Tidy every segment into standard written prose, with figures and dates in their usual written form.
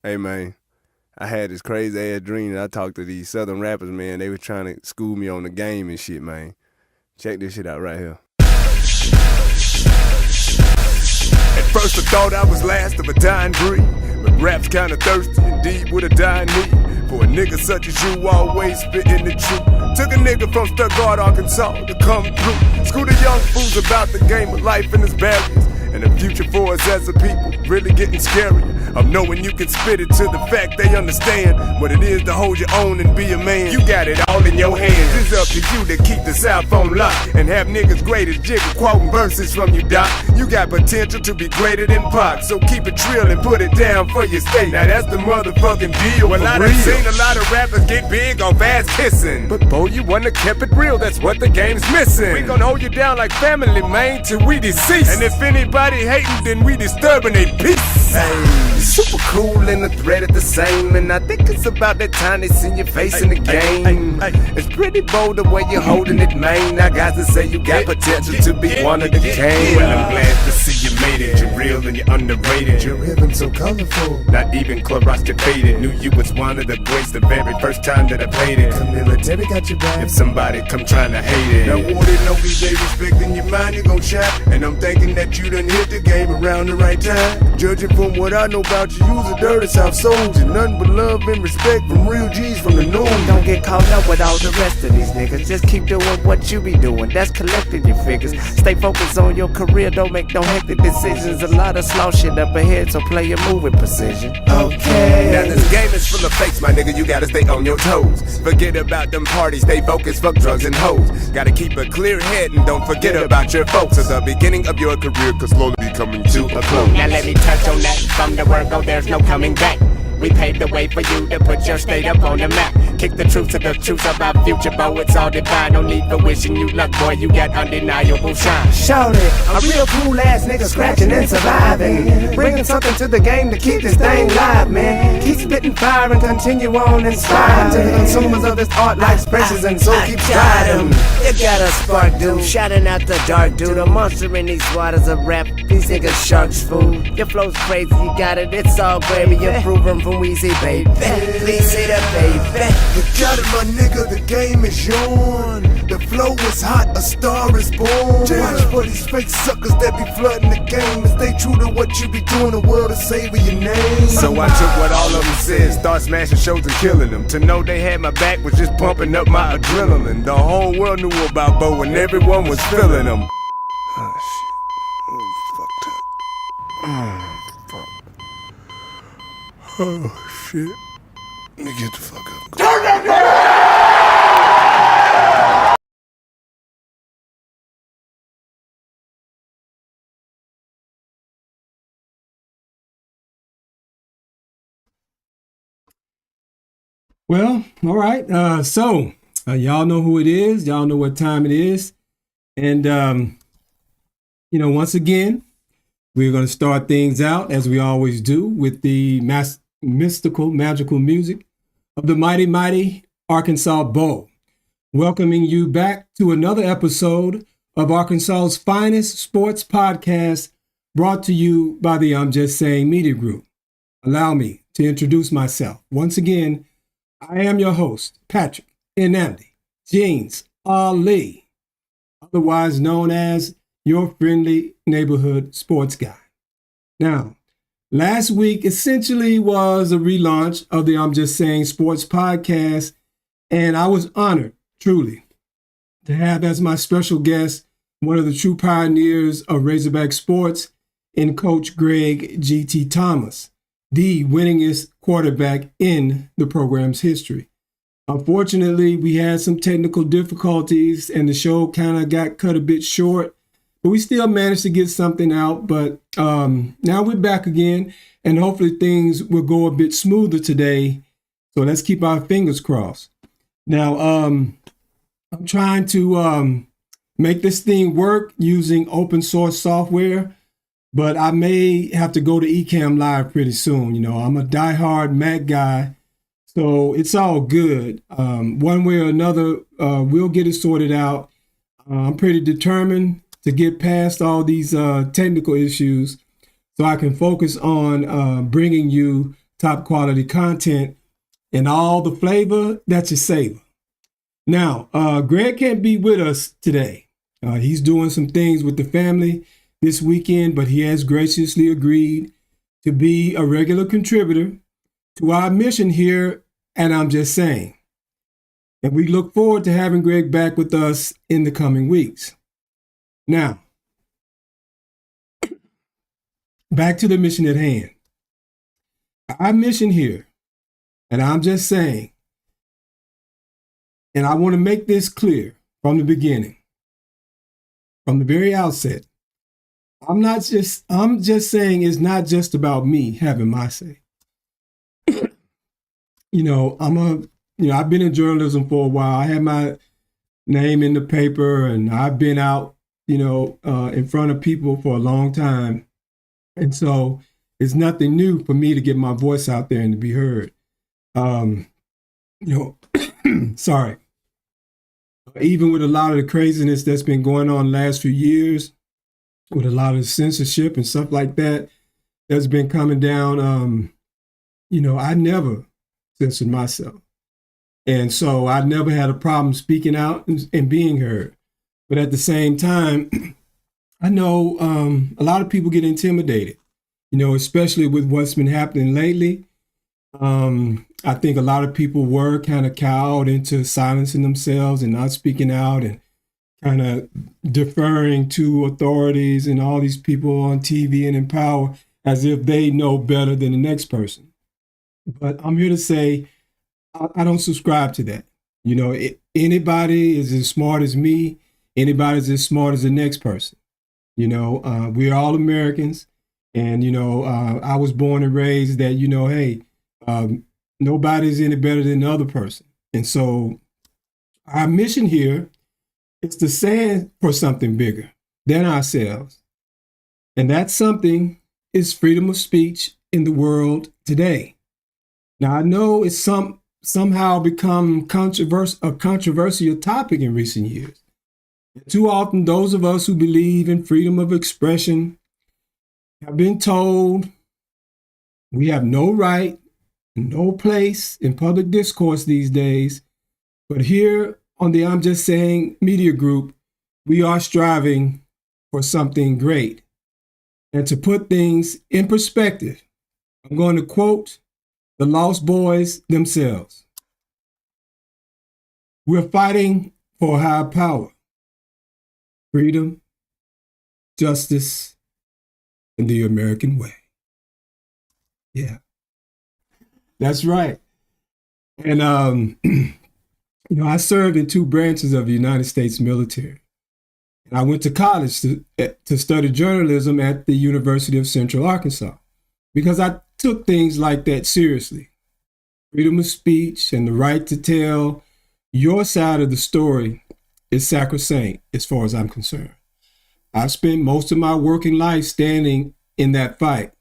Hey man, I had this crazy ass dream that I talked to these southern rappers, man. They were trying to school me on the game and shit, man. Check this shit out right here. At first I thought I was last of a dying breed, but rap's kinda thirsty and deep with a dying need. For a nigga such as you, always spitting the truth. Took a nigga from Stuttgart, Arkansas to come through. School the young fools about the game of life and its barriers. And the future for us as a people really getting scary. I'm knowing you can spit it to the fact they understand what it is to hold your own and be a man. You got it all in your hands. It's up to you to keep the South on lock and have niggas great as Jigga quoting verses from you, Doc. You got potential to be greater than Pac, so keep it trill and put it down for your state. Now that's the motherfucking deal. Well, I done seen a lot of rappers get big off ass kissing, but boy, you wanna kept it real. That's what the game's missing. We gon' hold you down like family, man, till we deceased. And if anybody hating, then we disturbing they peace. Hey, super cool and the threat at the same, and I think it's about that time they see your face in the game. It's pretty bold the way you're holding it, man. I got to say you got potential to be one of the game. Well, I'm glad to see you made it. You're real and you're underrated. Your rhythm so colorful, not even Clorox could fade it. Knew you was one of the greats the very first time that I played it. The military got your back if somebody come trying to hate it. Now wanted no DJ respect in your mind, you gon' shine. And I'm thinking that you done hit the game around the right time. Judging from what I know about you, you's a dirty South soldier. Nothing but love and respect from real G's from the north. Don't get caught up with all the rest of these niggas. Just keep doing what you be doing. That's collecting your figures. Stay focused on your career. Don't make no hectic decisions. A lot of slow shit up ahead, so play your move with precision. Okay. Now this game is full of fakes, my nigga. You gotta stay on your toes. Forget about them parties. Stay focused. Fuck drugs and hoes. Gotta keep a clear head and don't forget about your folks. At the beginning of your career, cause slowly coming to a close. Now let me touch on that. From the word go, there's no coming back. We paved the way for you to put your state up on the map. Kick the truth to the truth about future, but it's all divine. No need for wishing you luck, boy, you got undeniable shine. Shout it, a real cool ass nigga scratching and surviving. Bringing something to the game to keep this thing live, man. Keep spitting fire and continue on inspiring. To the consumers of this art like expressions, and so keep striving. You got a spark, dude, shouting out the dark, dude. A monster in these waters of rap. These niggas sharks, fool. Your flow's crazy, you got it, it's all gravy. You're proven from Weezy, baby. Please say that, baby. You got it, my nigga, the game is yours. The flow is hot, a star is born. Watch for these fake suckers that be flooding the game. And stay true to what you be doing, the world is saving your name. So I took what all of them said, start smashing shows and killing them. To know they had my back was just pumping up my adrenaline. The whole world knew about Bo and everyone was feeling them. Oh shit, fucked up. Fuck. Oh shit. Let me get the fuck up. Turn that Well, all right. Y'all know who it is. Y'all know what time it is. And, once again, we're going to start things out as we always do with the mystical, magical music of the mighty, mighty Arkansas Bow. Welcoming you back to another episode of Arkansas's finest sports podcast, brought to you by the I'm Just Saying Media Group. Allow me to introduce myself. Once again, I am your host, Patrick Nnamdi Geans-Ali, otherwise known as your friendly neighborhood sports guy. Now, last week essentially was a relaunch of the I'm Just Saying Sports podcast, and I was honored, truly, to have as my special guest one of the true pioneers of Razorback sports in Coach Greg G.T. Thomas, the winningest quarterback in the program's history. Unfortunately, we had some technical difficulties and the show kind of got cut a bit short, but we still managed to get something out. But now we're back again, and hopefully things will go a bit smoother today. So let's keep our fingers crossed. Now, I'm trying to make this thing work using open source software, but I may have to go to Ecamm Live pretty soon. I'm a diehard Mac guy, so it's all good. One way or another, we'll get it sorted out. I'm pretty determined to get past all these technical issues so I can focus on bringing you top quality content, and all the flavor that you savor. Now, Greg can't be with us today. He's doing some things with the family this weekend, but he has graciously agreed to be a regular contributor to our mission here, and I'm just saying. And we look forward to having Greg back with us in the coming weeks. Now, back to the mission at hand. Our mission here, and I'm just saying, and I want to make this clear from the beginning, from the very outset, I'm just saying it's not just about me having my say. I've been in journalism for a while. I had my name in the paper, and I've been out, in front of people for a long time. And so it's nothing new for me to get my voice out there and to be heard. Sorry. Even with a lot of the craziness that's been going on the last few years, with a lot of censorship and stuff like that, that's been coming down, I never censored myself. And so I never had a problem speaking out and being heard. But at the same time, I know a lot of people get intimidated, especially with what's been happening lately. I think a lot of people were kind of cowed into silencing themselves and not speaking out and kind of deferring to authorities and all these people on TV and in power as if they know better than the next person. But I'm here to say, I don't subscribe to that. Anybody is as smart as me. Anybody's as smart as the next person. We're all Americans. And, I was born and raised that, hey, nobody's any better than the other person. And so our mission here is to stand for something bigger than ourselves. And that something is freedom of speech in the world today. Now, I know it's somehow become a controversial topic in recent years. Too often, those of us who believe in freedom of expression have been told we have no right, no place in public discourse these days. But here on the I'm Just Saying Media Group, we are striving for something great. And to put things in perspective, I'm going to quote the Lost Boys themselves. We're fighting for higher power, freedom, justice, and the American way. Yeah, that's right. And, I served in 2 branches of the United States military. And I went to college to study journalism at the University of Central Arkansas because I took things like that seriously. Freedom of speech and the right to tell your side of the story is sacrosanct as far as I'm concerned. I've spent most of my working life standing in that fight.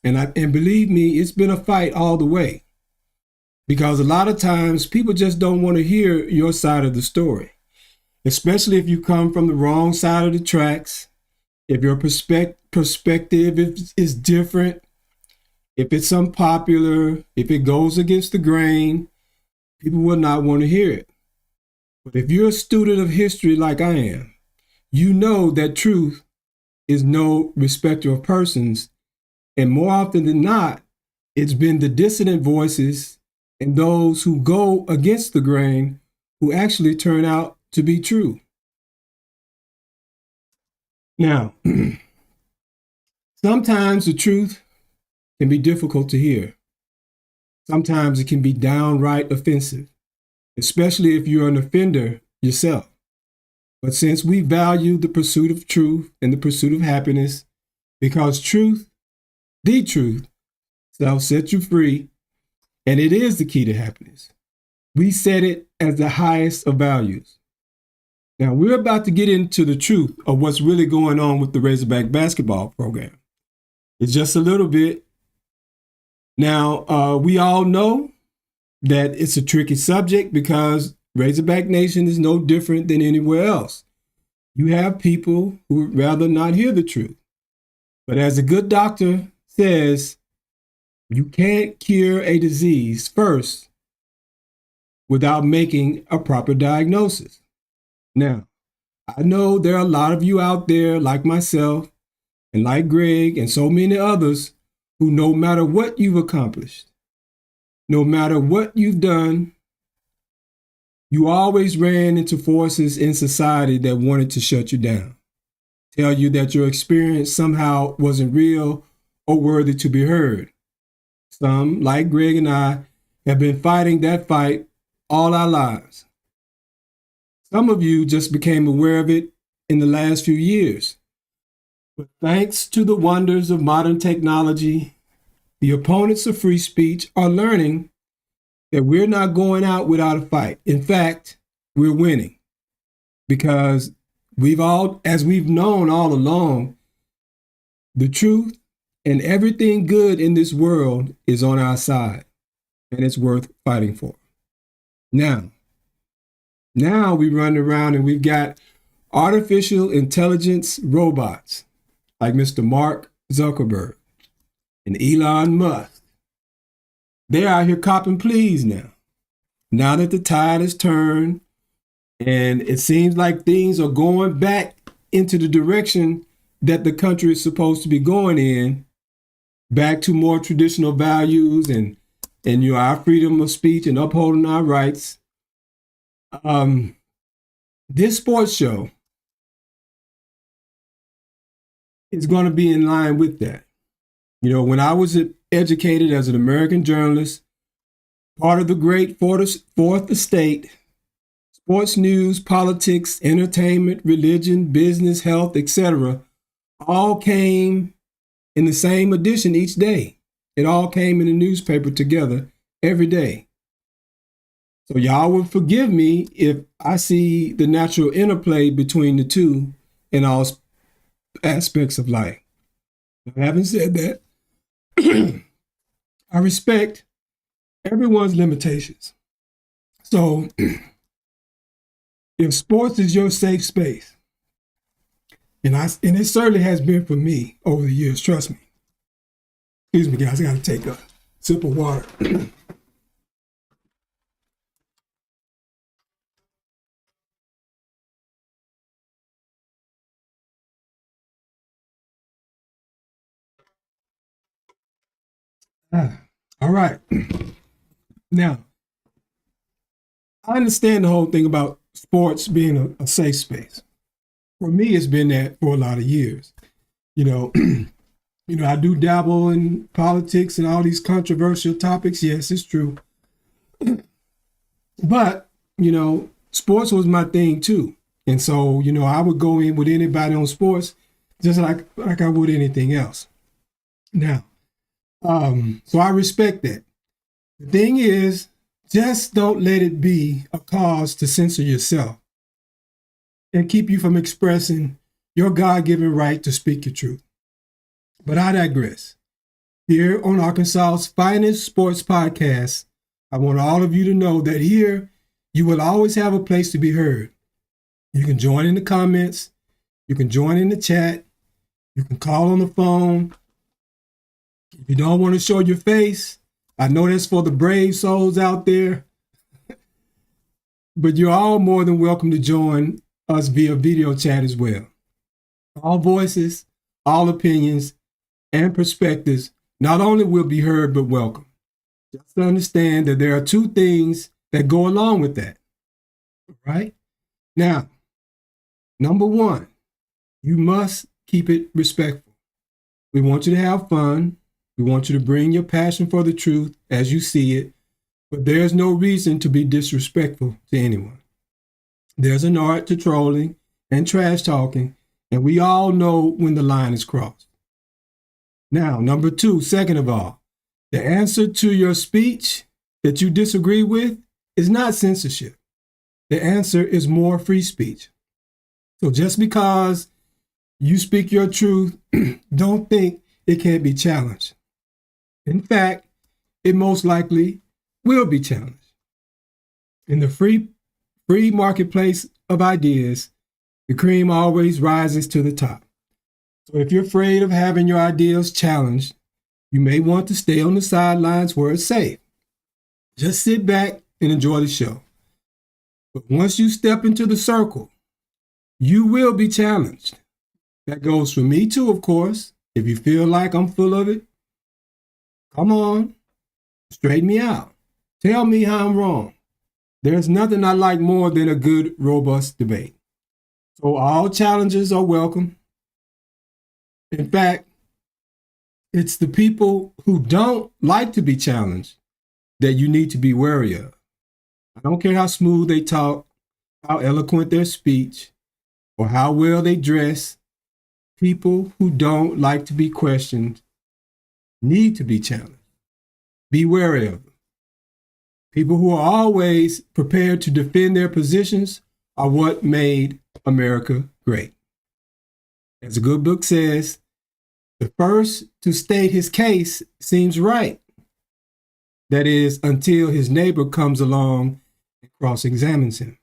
And believe me, it's been a fight all the way. Because a lot of times people just don't want to hear your side of the story, especially if you come from the wrong side of the tracks, if your perspective is different, if it's unpopular, if it goes against the grain, people will not want to hear it. But if you're a student of history like I am, you know that truth is no respecter of persons. And more often than not, it's been the dissident voices and those who go against the grain who actually turn out to be true. Now, sometimes the truth can be difficult to hear. Sometimes it can be downright offensive, especially if you're an offender yourself. But since we value the pursuit of truth and the pursuit of happiness, because truth, the truth, shall set you free, and it is the key to happiness, we set it as the highest of values. Now, we're about to get into the truth of what's really going on with the Razorback basketball program. It's just a little bit. Now, we all know that it's a tricky subject because Razorback Nation is no different than anywhere else. You have people who would rather not hear the truth. But as a good doctor says, You can't cure a disease first without making a proper diagnosis. Now, I know there are a lot of you out there like myself and like Greg and so many others who no matter what you've accomplished, no matter what you've done, you always ran into forces in society that wanted to shut you down, tell you that your experience somehow wasn't real or worthy to be heard. Some, like Greg and I, have been fighting that fight all our lives. Some of you just became aware of it in the last few years. But thanks to the wonders of modern technology, the opponents of free speech are learning that we're not going out without a fight. In fact, we're winning because as we've known all along, the truth and everything good in this world is on our side, and it's worth fighting for. Now we run around and we've got artificial intelligence robots like Mr. Mark Zuckerberg and Elon Musk. They're out here copping pleas now. Now that the tide has turned and it seems like things are going back into the direction that the country is supposed to be going in, back to more traditional values and our freedom of speech and upholding our rights. This sports show is going to be in line with that. You know, when I was educated as an American journalist, part of the great fourth estate, sports news, politics, entertainment, religion, business, health, etc., all came in the same edition each day. It all came in the newspaper together every day. So y'all will forgive me if I see the natural interplay between the two in all aspects of life. Having said that, I respect everyone's limitations. So if sports is your safe space, and it certainly has been for me over the years, trust me. Excuse me, guys, I gotta take a sip of water. All right. Now, I understand the whole thing about sports being a safe space. For me, it's been that for a lot of years. You know, I do dabble in politics and all these controversial topics. Yes, it's true. But, sports was my thing too. And so, I would go in with anybody on sports just like I would anything else. Now, so I respect that. The thing is, just don't let it be a cause to censor yourself and keep you from expressing your God-given right to speak your truth. But I digress. Here on Arkansas's finest sports podcast, I want all of you to know that here you will always have a place to be heard. You can join in the comments. You can join in the chat. You can call on the phone. If you don't want to show your face, I know that's for the brave souls out there, but you're all more than welcome to join us via video chat as well. All voices, all opinions, and perspectives not only will be heard, but welcome. Just understand that there are two things that go along with that. All right? Now, number one, you must keep it respectful. We want you to have fun. We want you to bring your passion for the truth as you see it, but there's no reason to be disrespectful to anyone. There's an art to trolling and trash talking, and we all know when the line is crossed. Now, number two, second of all, the answer to your speech that you disagree with is not censorship. The answer is more free speech. So just because you speak your truth, don't think it can't be challenged. In fact, it most likely will be challenged. In the free marketplace of ideas, the cream always rises to the top. So if you're afraid of having your ideas challenged, you may want to stay on the sidelines where it's safe. Just sit back and enjoy the show. But once you step into the circle, you will be challenged. That goes for me too, of course. If you feel like I'm full of it, come on, straighten me out. Tell me how I'm wrong. There's nothing I like more than a good, robust debate. So all challenges are welcome. In fact, it's the people who don't like to be challenged that you need to be wary of. I don't care how smooth they talk, how eloquent their speech, or how well they dress. People who don't like to be questioned need to be challenged. Be wary of them. People who are always prepared to defend their positions are what made America great. As a good book says, the first to state his case seems right. That is, until his neighbor comes along and cross-examines him.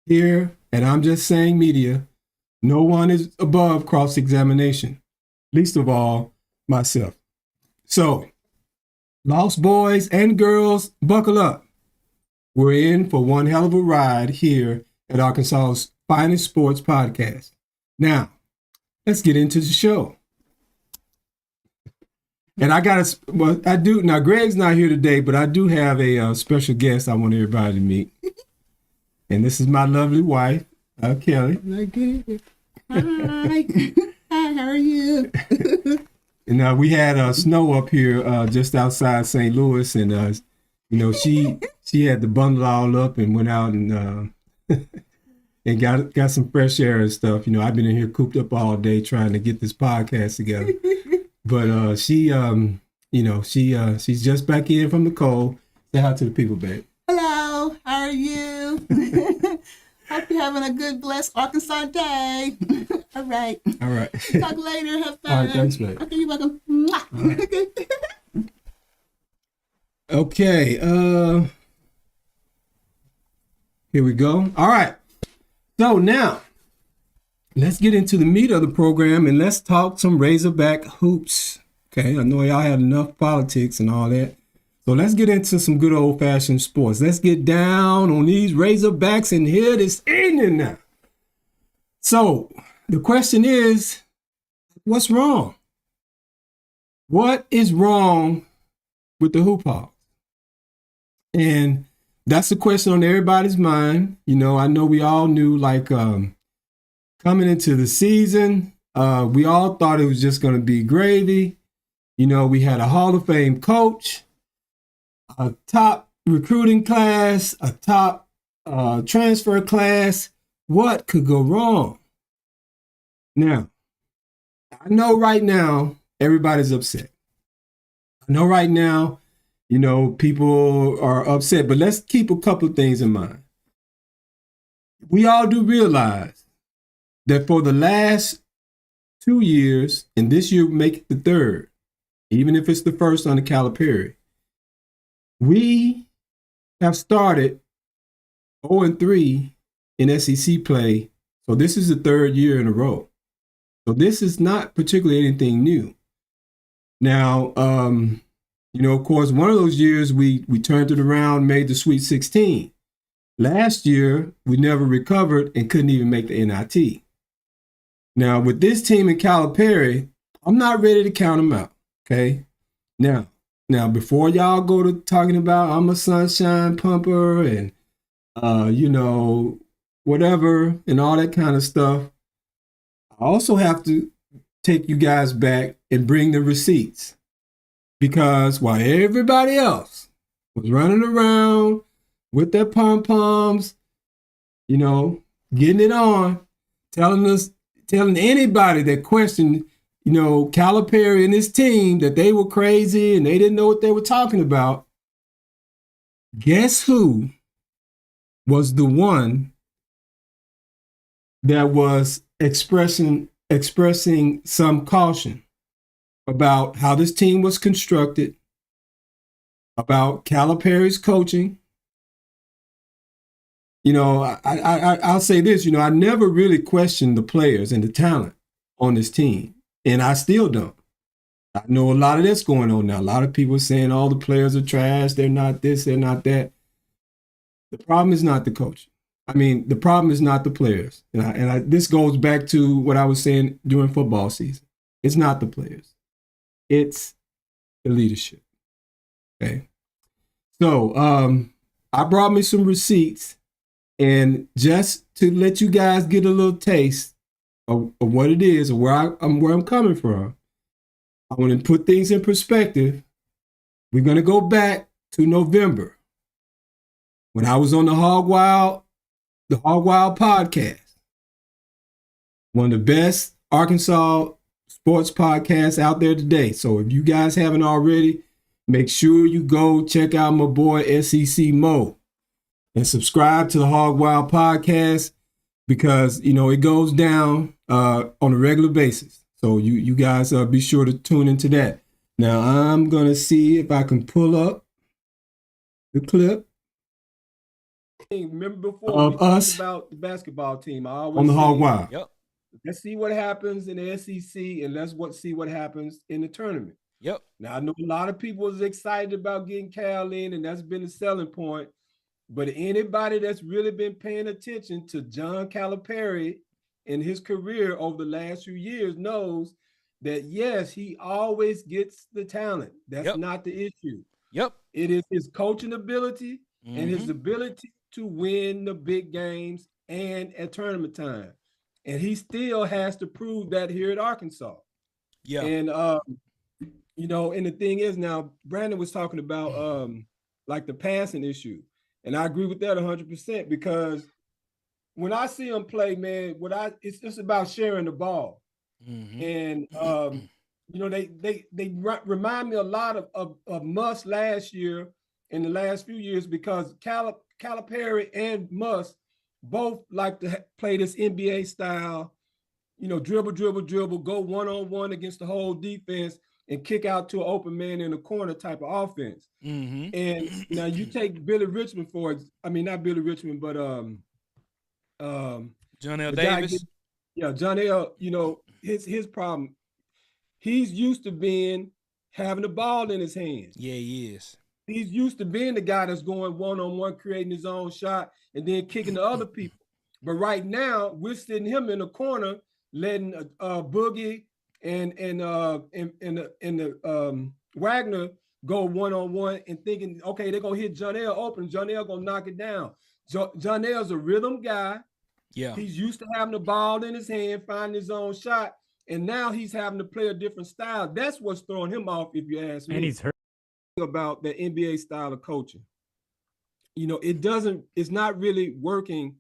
Here, and I'm just saying media, no one is above cross-examination, least of all myself. So, lost boys and girls, buckle up. We're in for one hell of a ride here at Arkansas's finest sports podcast. Now, let's get into the show. And now Greg's not here today, but I do have a special guest I want everybody to meet. And this is my lovely wife, Kelly. Hi. Hi, how are you? And we had snow up here just outside St. Louis, and she had to bundle all up and went out and and got some fresh air and stuff. I've been in here cooped up all day trying to get this podcast together. But she's just back in from the cold. Say hi to the people, babe. Hello, how are you? Hope you're having a good, blessed Arkansas day. All right. Talk later. Have fun. All right, thanks, babe. Okay, you're welcome. Right. Okay. Here we go. All right. So now, let's get into the meat of the program and let's talk some Razorback hoops. Okay, I know y'all had enough politics and all that. So let's get into some good old-fashioned sports. Let's get down on these Razorbacks and hear this evening now. So the question is, what's wrong? What is wrong with the Hoop Hogs? And that's the question on everybody's mind. I know we all knew, coming into the season, we all thought it was just going to be gravy. We had a Hall of Fame coach, a top recruiting class, a top transfer class. What could go wrong? Now, I know right now, everybody's upset. I know right now, people are upset, but let's keep a couple of things in mind. We all do realize that for the last 2 years, and this year make it the third, even if it's the first under Calipari, we have started 0-3 in SEC play. So this is the third year in a row. So this is not particularly anything new. Now, of course, one of those years we turned it around, made the Sweet 16. Last year, we never recovered and couldn't even make the NIT. Now, with this team in Calipari, I'm not ready to count them out, okay? Now, before y'all go to talking about I'm a sunshine pumper and, whatever and all that kind of stuff, I also have to take you guys back and bring the receipts. Because while everybody else was running around with their pom-poms, getting it on, telling anybody that questioned, Calipari and his team that they were crazy and they didn't know what they were talking about. Guess who was the one that was expressing some caution about how this team was constructed, about Calipari's coaching? I'll say this, I never really questioned the players and the talent on this team, and I still don't. I know a lot of this going on now. A lot of people saying all the players are trash. They're not this, they're not that. The problem is not the coach. I mean, the problem is not the players. This goes back to what I was saying during football season. It's not the players. It's the leadership. Okay. So I brought me some receipts, and just to let you guys get a little taste of what it is, or where I'm coming from, I want to put things in perspective. We're going to go back to November when I was on the Hog Wild podcast, one of the best Arkansas sports podcasts out there today. So if you guys haven't already, make sure you go check out my boy SEC Mo and subscribe to the Hog Wild podcast, because it goes down on a regular basis. So you guys be sure to tune into that. Now I'm gonna see if I can pull up the clip. Remember before of we us talked about the basketball team? I always on the Hog Wild. Yep. Let's see what happens in the SEC, and let's see what happens in the tournament. Yep. Now I know a lot of people was excited about getting Cal in, and that's been a selling point. But anybody that's really been paying attention to John Calipari in his career over the last few years knows that, yes, he always gets the talent. That's not the issue. Yep. It is his coaching ability and his ability to win the big games and at tournament time. And he still has to prove that here at Arkansas. Yeah. And, and the thing is now, Brandon was talking about like the passing issue. And I agree with that 100%, because when I see him play, man, it's just about sharing the ball. And they remind me a lot of Muss last year in the last few years, because Calipari and Muss both like to play this NBA style, dribble, go one-on-one against the whole defense and kick out to an open man in the corner type of offense. And now you take Billy Richmond not Billy Richmond, but John L. Davis. John L. His problem, he's used to having the ball in his hands. Yeah, he is. He's used to being the guy that's going one-on-one, creating his own shot, and then kicking to other people. But right now, we're sitting him in the corner, letting Boogie and Wagner go one-on-one and thinking, okay, they're gonna hit John L. open. John L. gonna knock it down. John L's a rhythm guy. Yeah, he's used to having the ball in his hand, finding his own shot, and now he's having to play a different style. That's what's throwing him off, if you ask me. And he's hurt about the NBA style of coaching. It's not really working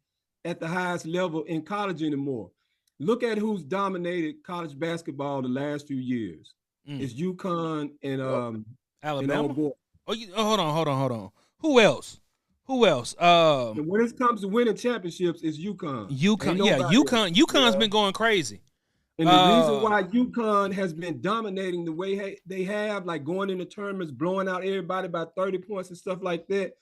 at the highest level in college anymore. Look at who's dominated college basketball the last few years. It's UConn and Alabama. Hold on. Who else? And when it comes to winning championships, it's UConn. UConn's been going crazy. And the reason why UConn has been dominating the way they have, like going into tournaments, blowing out everybody by 30 points and stuff like that,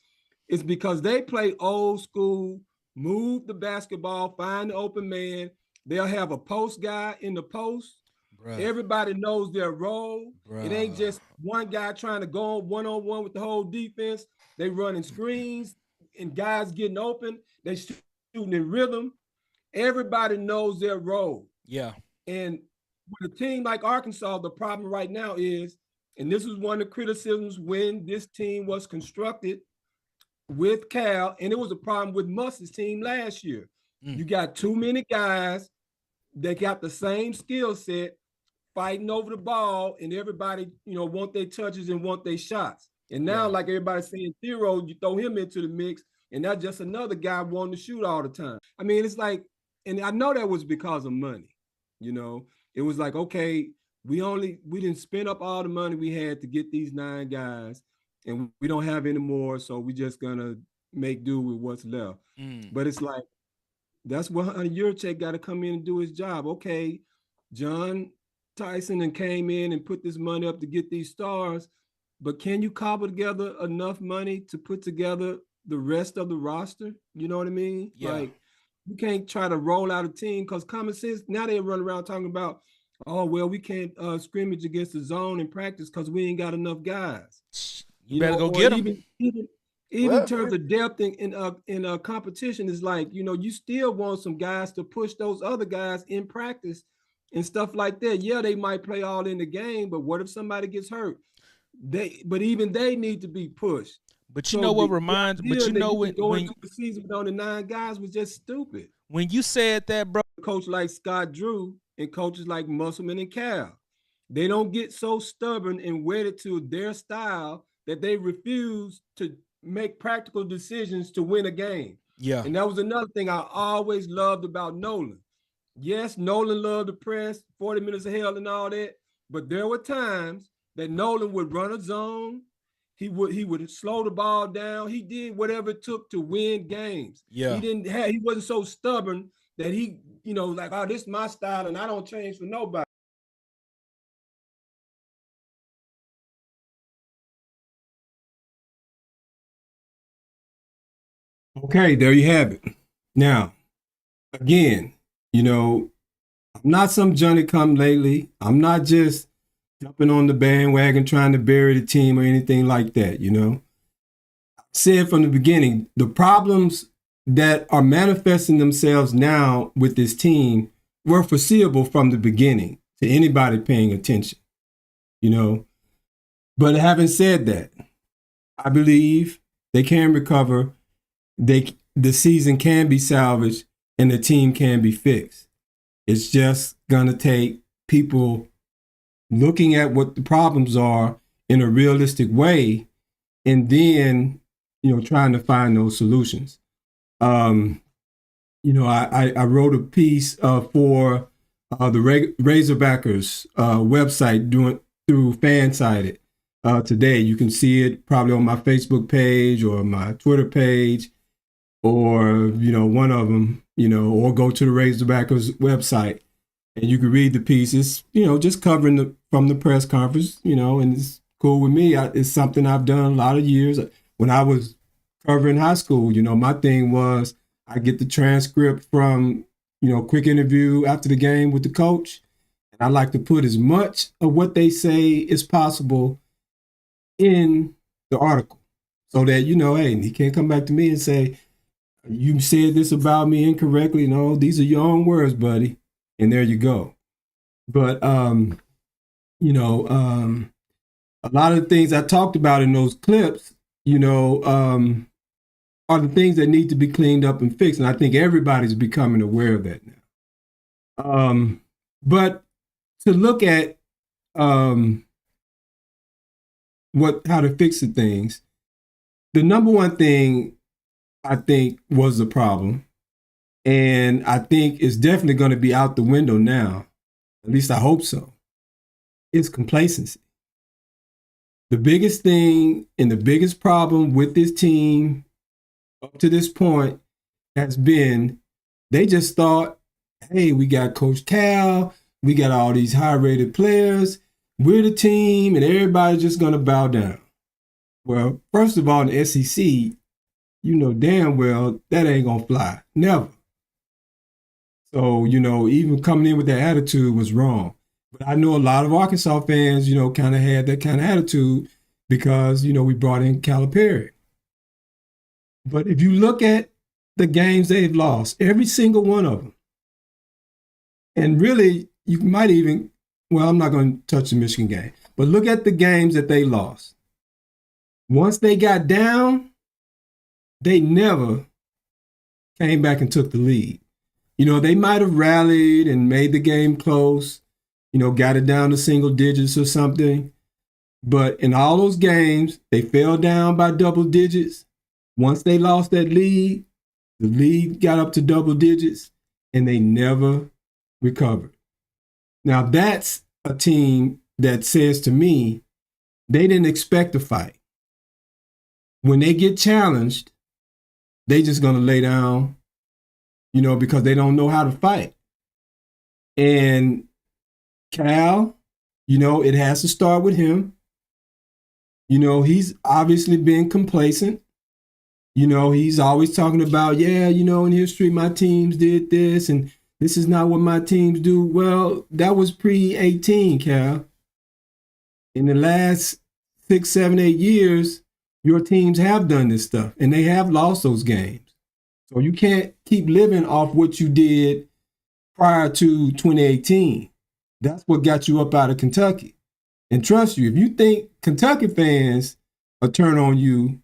is because they play old school, move the basketball, find the open man. They'll have a post guy in the post. Bruh. Everybody knows their role. Bruh. It ain't just one guy trying to go one-on-one with the whole defense. They running screens and guys getting open. They shooting in rhythm. Everybody knows their role. Yeah. And with a team like Arkansas, the problem right now is, and this is one of the criticisms when this team was constructed with Cal, and it was a problem with Muss's team last year. You got too many guys that got the same skill set fighting over the ball, and everybody, want their touches and want their shots. And now, like everybody's saying, Thero, you throw him into the mix, and that's just another guy wanting to shoot all the time. I mean, it's like, and I know that was because of money. It was like, okay, we didn't spend up all the money we had to get these 9 guys, and we don't have any more, so we just gonna make do with what's left. But it's like, that's what Yurchek got to come in and do his job. Okay, John Tyson and came in and put this money up to get these stars, but can you cobble together enough money to put together the rest of the roster? You know what I mean? Yeah. Like, you can't try to roll out a team, because common sense, now they run around talking about, oh, well, we can't scrimmage against the zone in practice because we ain't got enough guys. You better go or get them. Even in terms of depth in competition, is like, you still want some guys to push those other guys in practice and stuff like that. Yeah, they might play all in the game, but what if somebody gets hurt? But even they need to be pushed. But you know what reminds? But you know when going through the season with only 9 guys was just stupid. When you said that, bro, coach like Scott Drew and coaches like Musselman and Cal, they don't get so stubborn and wedded to their style that they refuse to make practical decisions to win a game. Yeah. And that was another thing I always loved about Nolan. Yes, Nolan loved the press, 40 minutes of hell and all that, but there were times that Nolan would run a zone. He would slow the ball down. He did whatever it took to win games. Yeah. He wasn't so stubborn that he, like, oh, this is my style and I don't change for nobody. Okay, there you have it. Now, again, I'm not some Johnny come lately. I'm not just jumping on the bandwagon trying to bury the team or anything like that, I said from the beginning, the problems that are manifesting themselves now with this team were foreseeable from the beginning to anybody paying attention, But having said that, I believe they can recover. The season can be salvaged and the team can be fixed. It's just going to take people looking at what the problems are in a realistic way and then, trying to find those solutions. I wrote a piece for the Razorbackers website through Fansided today. You can see it probably on my Facebook page or my Twitter page, or one of them, or go to the Razorbackers website and you can read the pieces. Just covering from the press conference, and it's cool with me. It's something I've done a lot of years. When I was covering high school, my thing was I get the transcript from, quick interview after the game with the coach. And I like to put as much of what they say as possible in the article so that, hey, he can't come back to me and say, you said this about me incorrectly. No, these are your own words, buddy. And there you go. But, a lot of the things I talked about in those clips, are the things that need to be cleaned up and fixed. And I think everybody's becoming aware of that now. But to look at how to fix the things, the number one thing I think was the problem, and I think it's definitely going to be out the window now, at least I hope so, is complacency. The biggest thing and the biggest problem with this team up to this point has been they just thought, hey, we got Coach Cal, we got all these high-rated players, we're the team, and everybody's just going to bow down. Well, first of all, in the SEC, you know damn well that ain't going to fly. Never. So, even coming in with that attitude was wrong. But I know a lot of Arkansas fans, kind of had that kind of attitude because, we brought in Calipari. But if you look at the games they've lost, every single one of them, and really, you might even, well, I'm not going to touch the Michigan game, but look at the games that they lost. Once they got down, they never came back and took the lead. They might have rallied and made the game close, got it down to single digits or something. But in all those games, they fell down by double digits. Once they lost that lead, the lead got up to double digits, and they never recovered. Now, that's a team that says to me, they didn't expect to fight. When they get challenged, they just going to lay down, because they don't know how to fight. And Cal, it has to start with him. He's obviously been complacent. He's always talking about, in history, my teams did this and This is not what my teams do. Well, that was pre-18, Cal. In the last 6, 7, 8 years, your teams have done this stuff, and they have lost those games. So you can't keep living off what you did prior to 2018. That's what got you up out of Kentucky. And trust you, if you think Kentucky fans will turn on you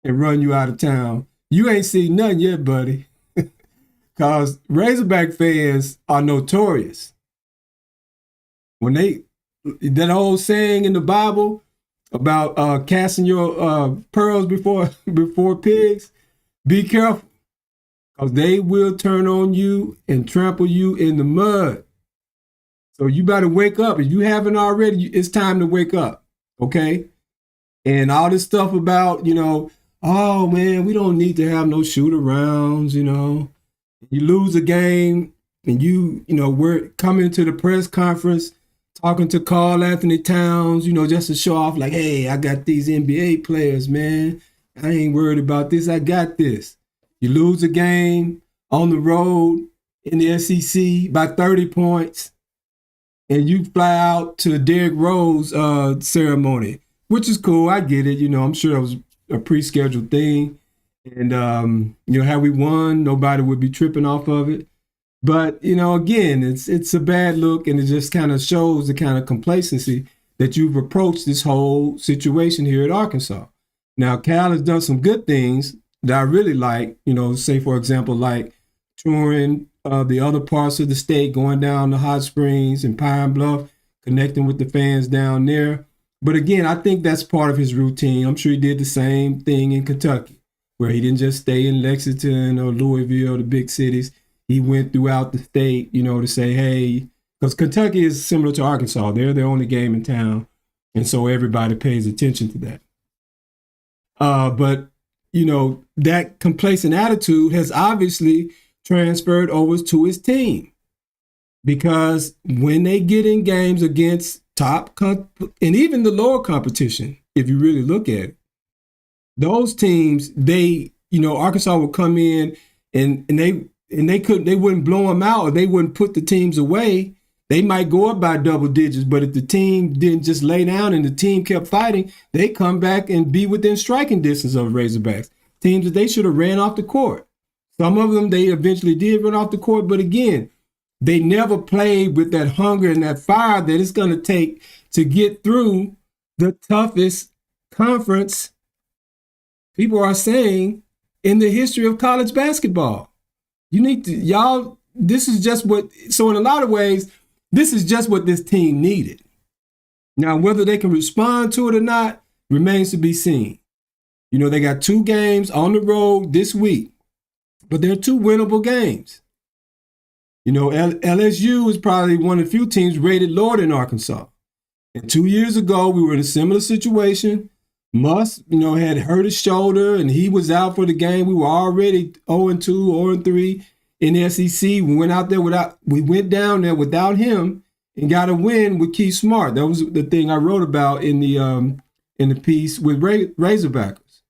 and run you out of town, you ain't seen nothing yet, buddy. Because Razorback fans are notorious. When that old saying in the Bible about casting your pearls before pigs, be careful. Because they will turn on you and trample you in the mud. So you better wake up. If you haven't already, it's time to wake up, okay? And all this stuff about, oh, man, we don't need to have no shoot-arounds, You lose a game and we're coming to the press conference talking to Karl Anthony Towns, just to show off like, hey, I got these NBA players, man. I ain't worried about this. I got this. You lose a game on the road in the SEC by 30 points. And you fly out to Derrick Rose ceremony, which is cool. I get it. I'm sure it was a pre-scheduled thing. And, had we won, nobody would be tripping off of it. But, again, it's a bad look, and it just kind of shows the kind of complacency that you've approached this whole situation here at Arkansas. Now, Cal has done some good things that I really like, say, for example, like touring the other parts of the state, going down to Hot Springs and Pine Bluff, connecting with the fans down there. But again, I think that's part of his routine. I'm sure he did the same thing in Kentucky, where he didn't just stay in Lexington or Louisville, the big cities. He went throughout the state, to say, hey, because Kentucky is similar to Arkansas. They're the only game in town. And so everybody pays attention to that. But that complacent attitude has obviously transferred over to his team, because when they get in games against and even the lower competition, if you really look at it, those teams, Arkansas would come in and they wouldn't blow them out, or they wouldn't put the teams away. They might go up by double digits, but if the team didn't just lay down and the team kept fighting, they come back and be within striking distance of Razorbacks. Teams that they should have ran off the court. Some of them they eventually did run off the court, but again, they never played with that hunger and that fire that it's going to take to get through the toughest conference, people are saying, in the history of college basketball. This is just so in a lot of ways, this is just what this team needed. Now, whether they can respond to it or not remains to be seen. They got 2 games on the road this week, but they're 2 winnable games. LSU is probably one of the few teams rated lower than Arkansas. And 2 years ago, we were in a similar situation. Muss, had hurt his shoulder and he was out for the game. We were already 0-2, 0-3 in the SEC. We went down there without him and got a win with Keith Smart. That was the thing I wrote about in the piece with Razorbackers.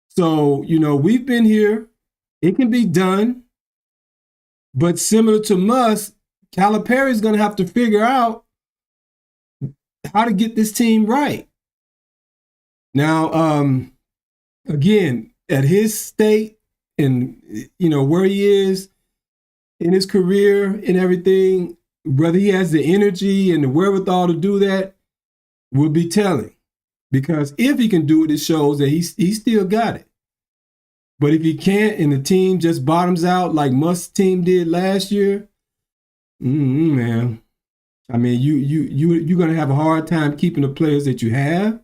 So, we've been here. It can be done. But similar to Muss, Calipari's going to have to figure out how to get this team right. Now, again, at his state and, where he is in his career and everything, whether he has the energy and the wherewithal to do that will be telling. Because if he can do it, it shows that he still got it. But if he can't and the team just bottoms out like Muss' team did last year, man, I mean, you're going to have a hard time keeping the players that you have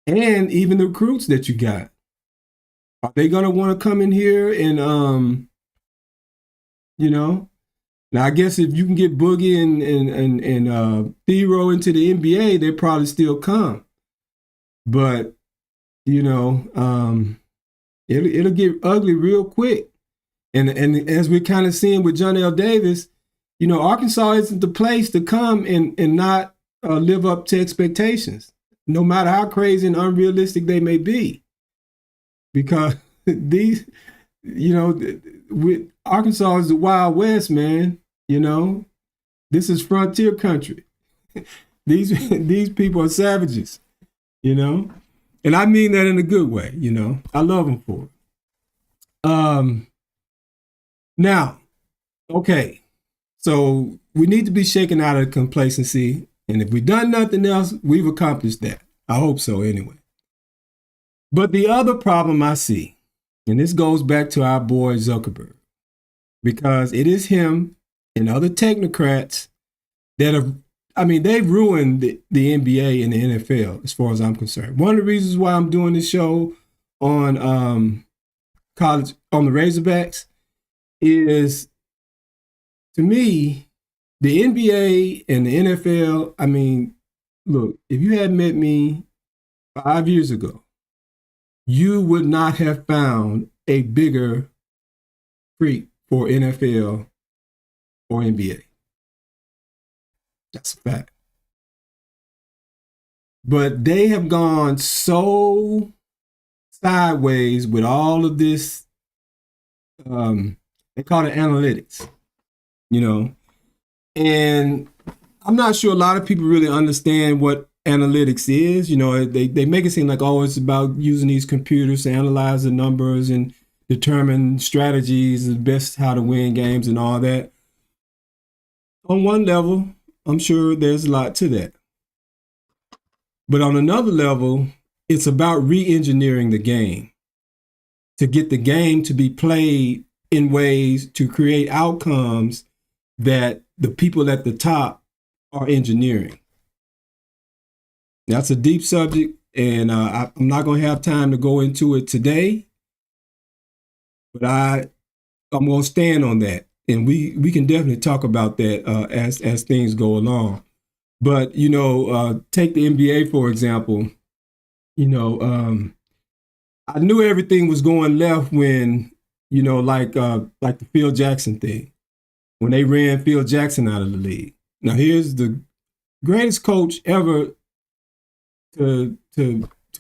and even the recruits that you got. Are they going to want to come in here and, now I guess if you can get Boogie and Thero into the NBA, they probably still come. But, it'll get ugly real quick. And as we're kind of seeing with John L. Davis, Arkansas isn't the place to come and not live up to expectations, no matter how crazy and unrealistic they may be. Because these, with Arkansas is the Wild West, man. You know, this is frontier country. These people are savages, you know, and I mean that in a good way. You know, I love them for it. Now, okay, so we need to be shaken out of complacency, and if we've done nothing else, we've accomplished that. I hope so, anyway. But the other problem I see, and this goes back to our boy Zuckerberg, because it is him and other technocrats that have, I mean, they've ruined the NBA and the NFL as far as I'm concerned. One of the reasons why I'm doing this show on college, on the Razorbacks, is, to me, the NBA and the NFL, I mean, look, if you had met me 5 years ago, you would not have found a bigger freak for NFL or NBA. That's a fact. But they have gone so sideways with all of this, they call it analytics, you know, and I'm not sure a lot of people really understand what analytics is. You know, they make it seem like, oh, it's about using these computers to analyze the numbers and determine strategies, the best how to win games and all that. On one level, I'm sure there's a lot to that. But on another level, it's about re-engineering the game to get the game to be played in ways to create outcomes that the people at the top are engineering. That's a deep subject, and I'm not going to have time to go into it today, but I'm going to stand on that, and we can definitely talk about that as things go along. But, you know, take the NBA, for example. You know, I knew everything was going left when, you know, like the Phil Jackson thing, when they ran Phil Jackson out of the league. Now, here's the greatest coach ever to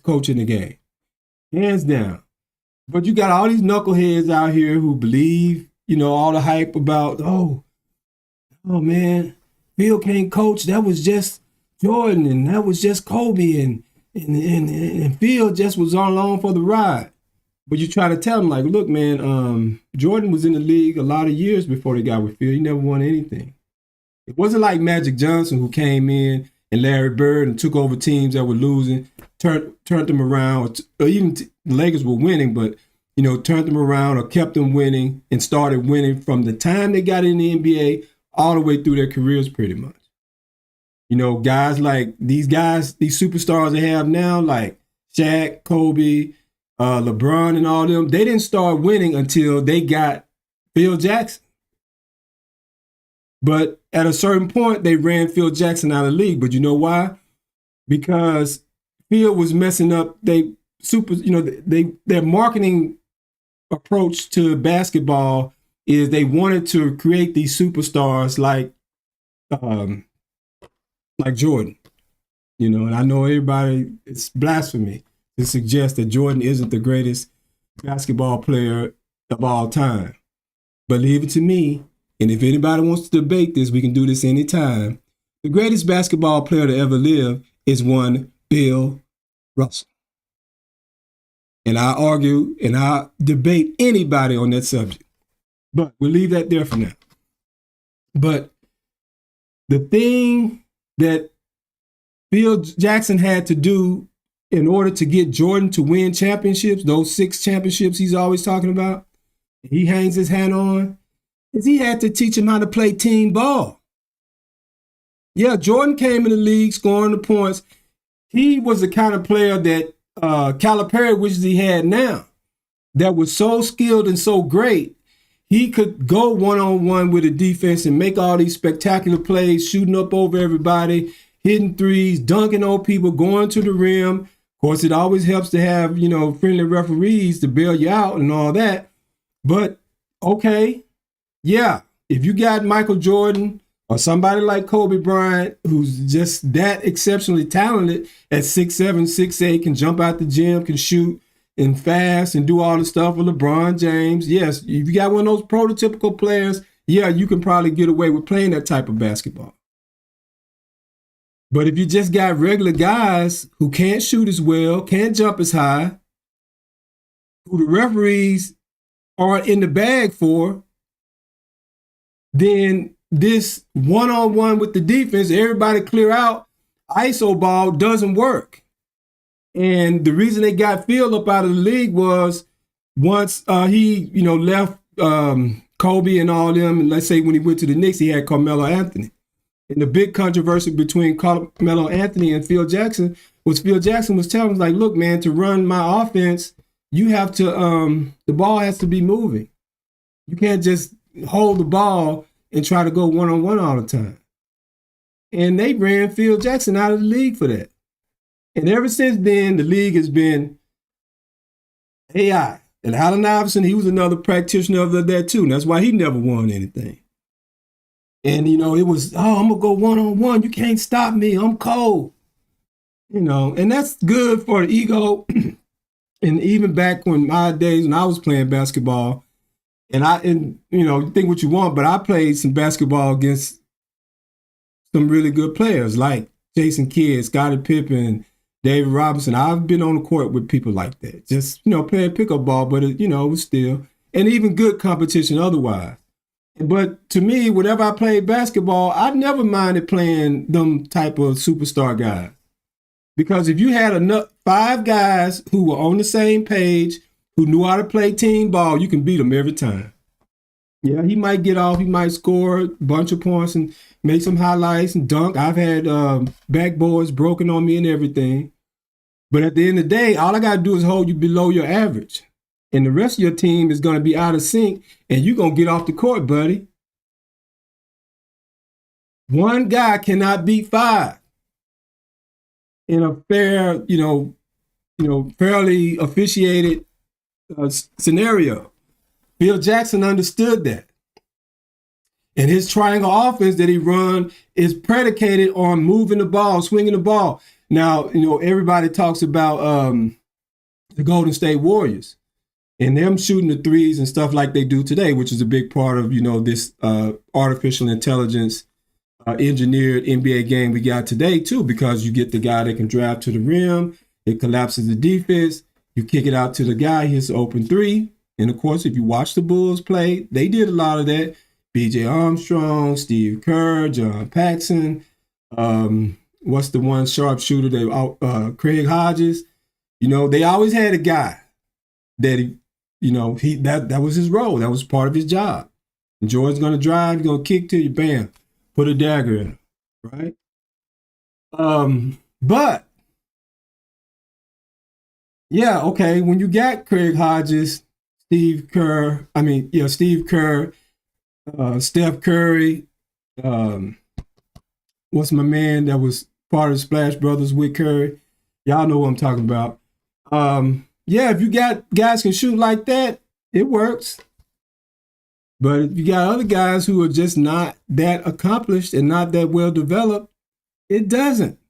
coach in the game, hands down. But you got all these knuckleheads out here who believe, you know, all the hype about, oh man, Phil can't coach. That was just Jordan, and that was just Kobe, and Phil just was on along for the ride. But you try to tell them, like, look, man, Jordan was in the league a lot of years before they got with Phil. He never won anything. It wasn't like Magic Johnson, who came in, and Larry Bird, and took over teams that were losing, turned them around, or even the Lakers were winning, but, you know, turned them around or kept them winning and started winning from the time they got in the NBA all the way through their careers, pretty much. You know, guys like these superstars they have now, like Shaq, Kobe, LeBron, and all them, they didn't start winning until they got Phil Jackson. But at a certain point, they ran Phil Jackson out of the league. But you know why? Because Phil was messing up their marketing approach to basketball is they wanted to create these superstars like Jordan. You know, and I know everybody, it's blasphemy to suggest that Jordan isn't the greatest basketball player of all time. But leave it to me, and if anybody wants to debate this, we can do this anytime. The greatest basketball player to ever live is one Bill Russell. And I argue and I debate anybody on that subject. But we'll leave that there for now. But the thing that Phil Jackson had to do in order to get Jordan to win championships, those 6 championships he's always talking about, he hangs his hat on, is he had to teach him how to play team ball. Yeah, Jordan came in the league scoring the points. He was the kind of player that Calipari wishes he had now, that was so skilled and so great. He could go one-on-one with a defense and make all these spectacular plays, shooting up over everybody, hitting threes, dunking on people, going to the rim. Of course, it always helps to have, you know, friendly referees to bail you out and all that. But, okay, yeah, if you got Michael Jordan or somebody like Kobe Bryant, who's just that exceptionally talented at 6'7", 6'8", can jump out the gym, can shoot, and fast and do all the stuff with LeBron James, yes, if you got one of those prototypical players, yeah, you can probably get away with playing that type of basketball. But if you just got regular guys who can't shoot as well, can't jump as high, who the referees aren't in the bag for, then this one-on-one with the defense, everybody clear out, ISO ball doesn't work. And the reason they got Phil up out of the league was once he, left Kobe and all them, and let's say when he went to the Knicks, he had Carmelo Anthony. And the big controversy between Carmelo Anthony and Phil Jackson was telling him, like, look, man, to run my offense, you have to, the ball has to be moving. You can't just hold the ball and try to go one-on-one all the time. And they ran Phil Jackson out of the league for that. And ever since then, the league has been AI. And Allen Iverson, he was another practitioner of that too. And that's why he never won anything. And, it was, I'm going to go one-on-one. You can't stop me. I'm cold. And that's good for the ego. And even back when my days when I was playing basketball, and think what you want, but I played some basketball against some really good players like Jason Kidd, Scottie Pippen, David Robinson. I've been on the court with people like that. Just, playing pickup ball, but, it was still, and even good competition otherwise. But to me, whenever I played basketball, I never minded playing them type of superstar guys. Because if you had enough 5 guys who were on the same page, who knew how to play team ball, you can beat them every time. Yeah, he might get off, he might score a bunch of points and make some highlights and dunk. I've had backboards broken on me and everything. But at the end of the day, all I got to do is hold you below your average. And the rest of your team is going to be out of sync, and you're going to get off the court, buddy. One guy cannot beat 5 in a fair, fairly officiated scenario. Phil Jackson understood that. And his triangle offense that he run is predicated on moving the ball, swinging the ball. Now, everybody talks about the Golden State Warriors and them shooting the threes and stuff like they do today, which is a big part of, this artificial intelligence engineered NBA game we got today too, because you get the guy that can drive to the rim, it collapses the defense, you kick it out to the guy, hits the open 3. And of course, if you watch the Bulls play, they did a lot of that. B.J. Armstrong, Steve Kerr, John Paxson, what's the one sharpshooter? Craig Hodges. They always had a guy that that was his role. That was part of his job. And Jordan's gonna drive, he's gonna kick to you, bam, put a dagger in him, right? But yeah, okay, when you got Craig Hodges, Steve Kerr, Steph Curry, what's my man that was part of the Splash Brothers with Curry? Y'all know what I'm talking about. Yeah, if you got guys can shoot like that, it works. But if you got other guys who are just not that accomplished and not that well developed, it doesn't.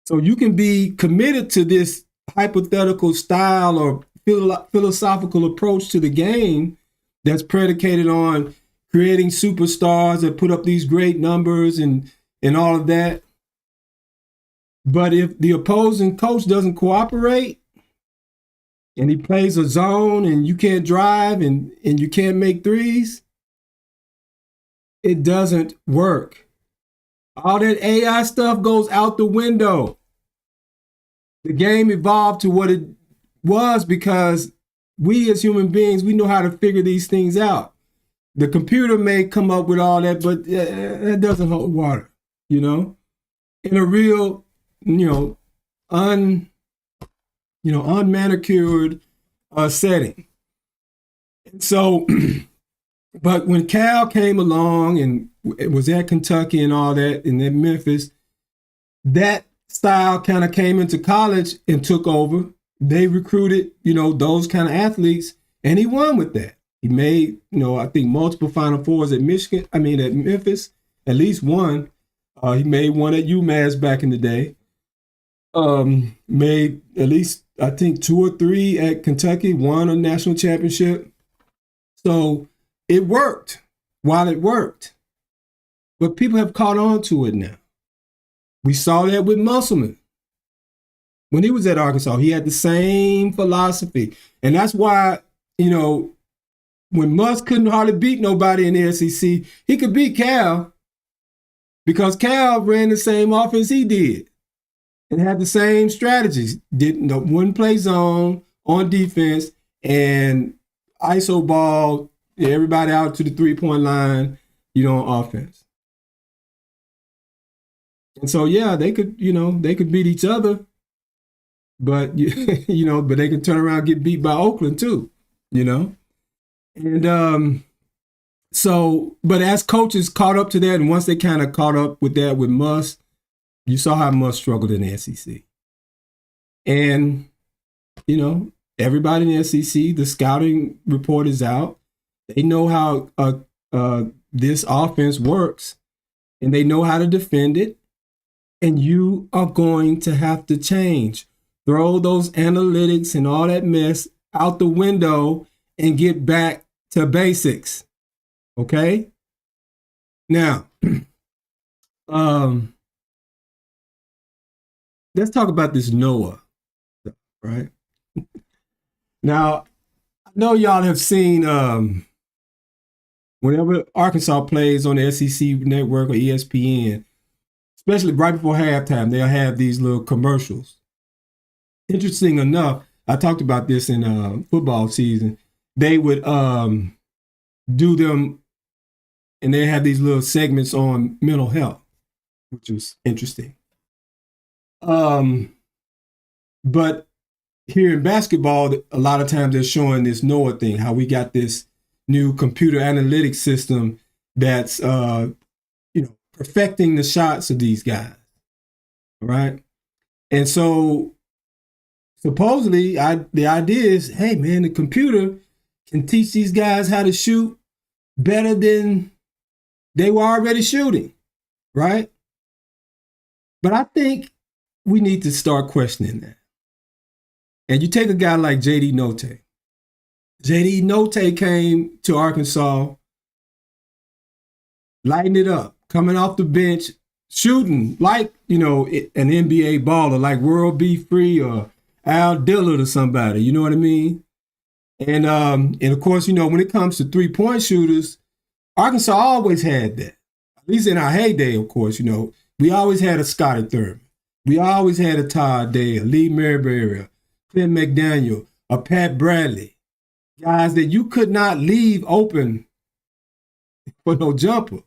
So you can be committed to this hypothetical style or philosophical approach to the game that's predicated on creating superstars that put up these great numbers and all of that. But if the opposing coach doesn't cooperate and he plays a zone and you can't drive and you can't make threes, it doesn't work. All that AI stuff goes out the window. The game evolved to what it was because we as human beings, we know how to figure these things out. The computer may come up with all that, but that doesn't hold water, in a real, unmanicured setting. And so, but when Cal came along and it was at Kentucky and all that, and at Memphis, that style kind of came into college and took over. They recruited, those kind of athletes, and he won with that. He made, I think multiple Final Fours at Memphis, at least one. He made one at UMass back in the day. made at least, I think, 2 or 3 at Kentucky, won a national championship. So it worked while it worked. But people have caught on to it now. We saw that with Musselman. When he was at Arkansas, he had the same philosophy. And that's why, you know, when Muss couldn't hardly beat nobody in the SEC, he could beat Cal because Cal ran the same offense he did and had the same strategies. Wouldn't play zone on defense and ISO ball, everybody out to the 3-point line, on offense. And so, yeah, they could beat each other, but, but they could turn around and get beat by Oakland too, And so, but as coaches caught up to that, and once they kind of caught up with that with Muss, you saw how Muss struggled in the SEC. And, everybody in the SEC, the scouting report is out. They know how this offense works, and they know how to defend it. And you are going to have to change. Throw those analytics and all that mess out the window and get back to basics. Okay? Now, let's talk about this Noah, right? Now, I know y'all have seen whenever Arkansas plays on the SEC network or ESPN, especially right before halftime, they'll have these little commercials. Interesting enough, I talked about this in football season. They would do them, and they have these little segments on mental health, which was interesting. But here in basketball, a lot of times they're showing this Noah thing, how we got this new computer analytics system that's perfecting the shots of these guys, right? And so supposedly the idea is, hey man, the computer can teach these guys how to shoot better than they were already shooting, right? But I think we need to start questioning that. And you take a guy like J.D. Notae. J.D. Notae came to Arkansas, lighting it up, coming off the bench, shooting like, an NBA baller, like World B. Free or Al Dillard or somebody, you know what I mean? And of course, when it comes to 3-point shooters, Arkansas always had that. At least in our heyday, of course, we always had a Scotty Thurman. We always had a Todd Day, a Lee Marbury, a Clint McDaniel, a Pat Bradley. Guys that you could not leave open for no jumper.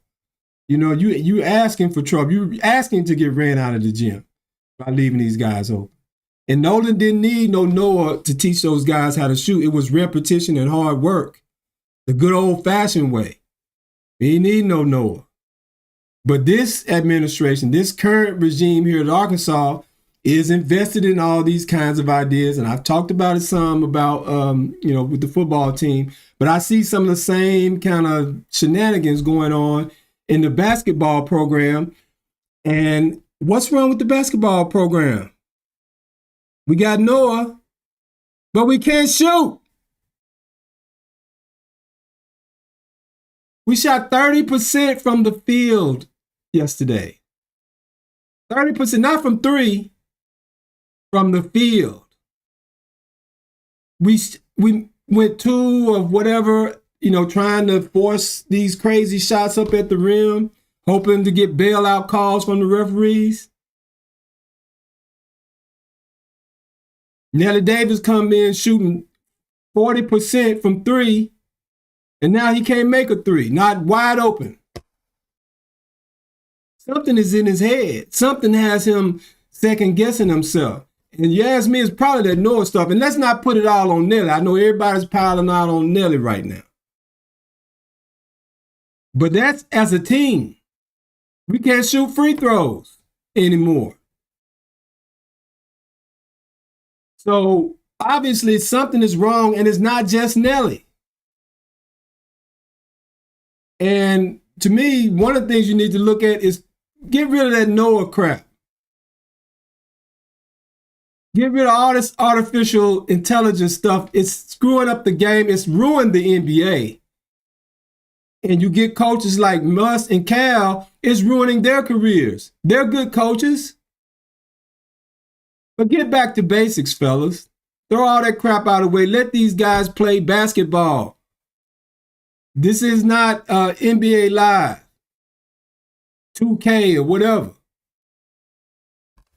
You asking for trouble. You asking to get ran out of the gym by leaving these guys open. And Nolan didn't need no Noah to teach those guys how to shoot. It was repetition and hard work. The good old-fashioned way. He didn't need no Noah. But this administration, this current regime here at Arkansas is invested in all these kinds of ideas. And I've talked about it some about, with the football team. But I see some of the same kind of shenanigans going on in the basketball program. And what's wrong with the basketball program? We got Noah, but we can't shoot. We shot 30% from the field yesterday. 30%, not from 3, from the field. We went 2 of whatever, trying to force these crazy shots up at the rim, hoping to get bailout calls from the referees. Nelly Davis come in shooting 40% from 3, and now he can't make a 3, not wide open. Something is in his head. Something has him second guessing himself. And you ask me, it's probably that Noah stuff. And let's not put it all on Nelly. I know everybody's piling out on Nelly right now. But that's as a team. We can't shoot free throws anymore. So obviously something is wrong, and it's not just Nelly. And to me, one of the things you need to look at is get rid of that Noah crap. Get rid of all this artificial intelligence stuff. It's screwing up the game. It's ruined the NBA. And you get coaches like Muss and Cal, it's ruining their careers. They're good coaches. But get back to basics, fellas. Throw all that crap out of the way. Let these guys play basketball. This is not NBA Live, 2K or whatever.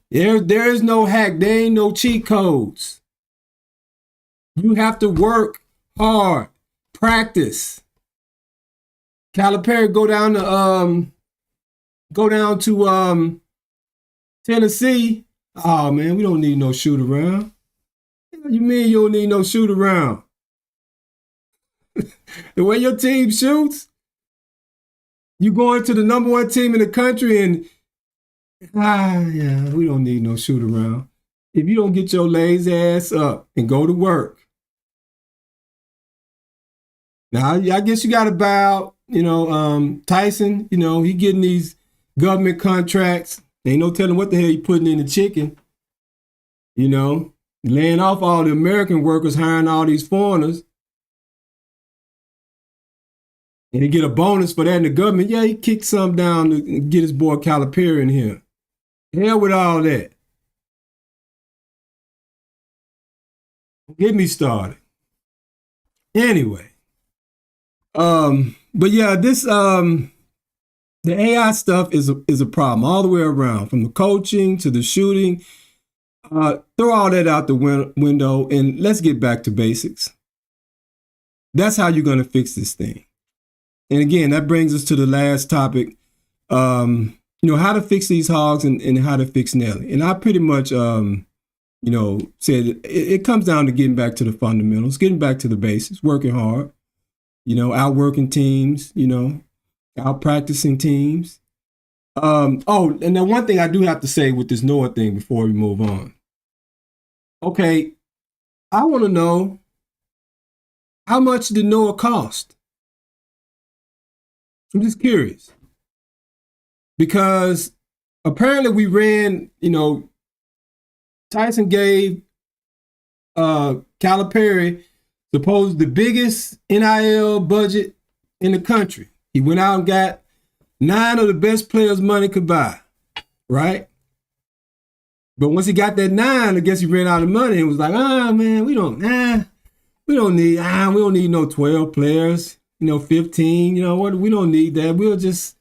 There is no hack. There ain't no cheat codes. You have to work hard, practice. Calipari go down to Tennessee. Oh man, we don't need no shoot around. What do you mean you don't need no shoot around? The way your team shoots, you going to the number one team in the country and yeah, we don't need no shoot around. If you don't get your lazy ass up and go to work. Now, I guess you got to bow, Tyson, he getting these government contracts. Ain't no telling what the hell he putting in the chicken. Laying off all the American workers, hiring all these foreigners. And he get a bonus for that in the government. Yeah, he kicked some down to get his boy Calipari in here. Hell with all that. Get me started. Anyway. But yeah, this the AI stuff is a problem all the way around, from the coaching to the shooting. Throw all that out the window and let's get back to basics. That's how you're going to fix this thing. And again, that brings us to the last topic. How to fix these hogs and how to fix Nelly. And I pretty much, said it comes down to getting back to the fundamentals, getting back to the basics, working hard, outworking teams, out practicing teams. And then one thing I do have to say with this Noah thing before we move on. Okay, I want to know, how much did Noah cost? I'm just curious. Because apparently we ran, Tyson gave Calipari supposed the biggest NIL budget in the country. He went out and got 9 of the best players money could buy, right? But once he got that 9, I guess he ran out of money and was like, man, we don't need no 12 players, 15, we don't need that. We'll just,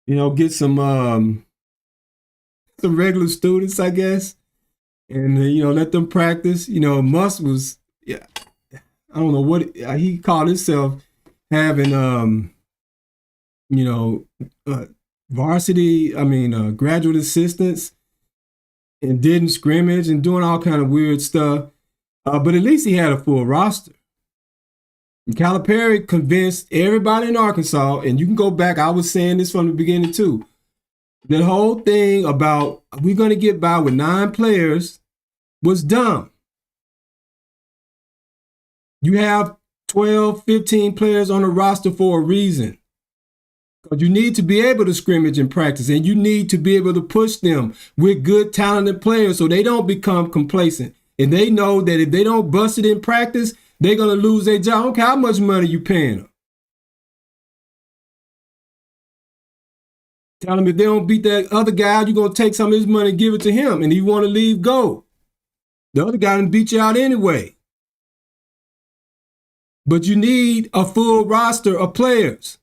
get some regular students, I guess, and let them practice. Muss was, I don't know what he called himself, having graduate assistants and didn't scrimmage and doing all kind of weird stuff. But at least he had a full roster. And Calipari convinced everybody in Arkansas, and you can go back, I was saying this from the beginning too, the whole thing about we're going to get by with 9 players was dumb. You have 12, 15 players on the roster for a reason. Because you need to be able to scrimmage and practice, and you need to be able to push them with good, talented players so they don't become complacent. And they know that if they don't bust it in practice, they're going to lose their job. I don't care how much money you paying them. Tell them if they don't beat that other guy, you're going to take some of his money and give it to him. And you want to leave, go. The other guy didn't beat you out anyway. But you need a full roster of players.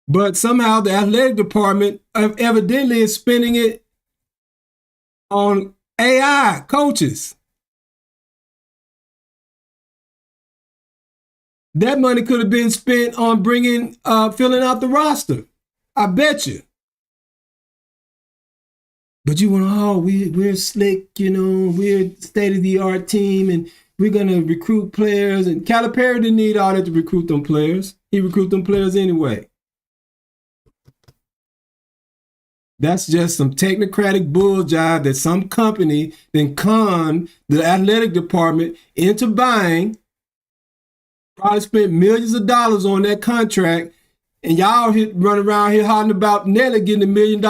But somehow the athletic department evidently is spending it on AI coaches. That money could have been spent on filling out the roster. I bet you. But you want, we're slick, we're state-of-the-art team, and we're going to recruit players. And Calipari didn't need all that to recruit them players. He recruited them players anyway. That's just some technocratic bull jive that some company then conned the athletic department into buying. Probably spent millions of dollars on that contract, and y'all run around here hollering about Nelly getting $1 million